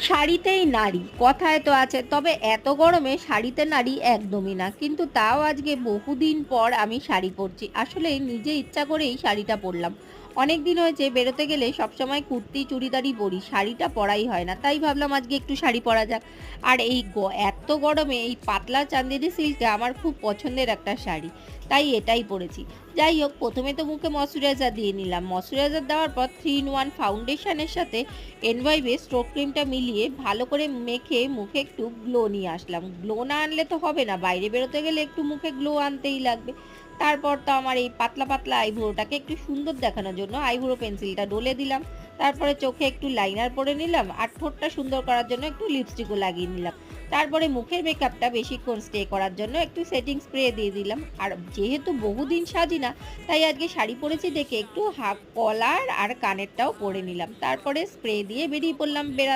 শাড়িতেই নারী কথায় তো আছে, তবে এত গরমে শাড়িতে নারী একদমই না। কিন্তু তাও আজকে বহুদিন পর আমি শাড়ি পরছি। আসলে নিজে ইচ্ছা করেই শাড়িটা পরলাম। অনেক দিন হয়েছে বেরোতে গেলে সবসময় কুর্তি চুড়িদারই পরি, শাড়িটা পরাই হয় না। তাই ভাবলাম আজকে একটু শাড়ি পরা যাক। আর এই এত গরমে এই পাতলা চান্দেরি সিল্কটা আমার খুব পছন্দের একটা শাড়ি, তাই এটাই পরেছি। যাই হোক, প্রথমে তো মুখে ময়শ্চারাইজার দিয়ে নিলাম। ময়শ্চারাইজার দেওয়ার পর 3 in 1 ফাউন্ডেশনের সাথে এনভাইবে স্ট্রোক ক্রিমটা মিলিয়ে ভালো করে মেখে মুখে একটু গ্লো নিয়ে আসলাম। গ্লো না আনলে তো হবে না, বাইরে বেরোতে গেলে একটু মুখে গ্লো আনতেই লাগবে। তারপর তো আমার এই পাতলা পাতলা আইব্রোটাকে একটু সুন্দর দেখানোর জন্য আইব্রো পেন্সিলটা ডলে দিলাম। তারপরে চোখে একটু লাইনার পরে নিলাম, আর ঠোঁটটা সুন্দর করার জন্য একটু লিপস্টিকও লাগিয়ে নিলাম। তারপরে মুখের মেকআপটা বেশিক্ষণ স্টে করার জন্য একটু সেটিং স্প্রে দিয়ে দিলাম। আর যেহেতু বহুদিন সাজি না, তাই আজকে শাড়ি পরেছি দেখে একটু হাফ কলার আর কানেরটাও পরে নিলাম। তারপরে স্প্রে দিয়ে বেরিয়ে পড়লাম বেড়াতে।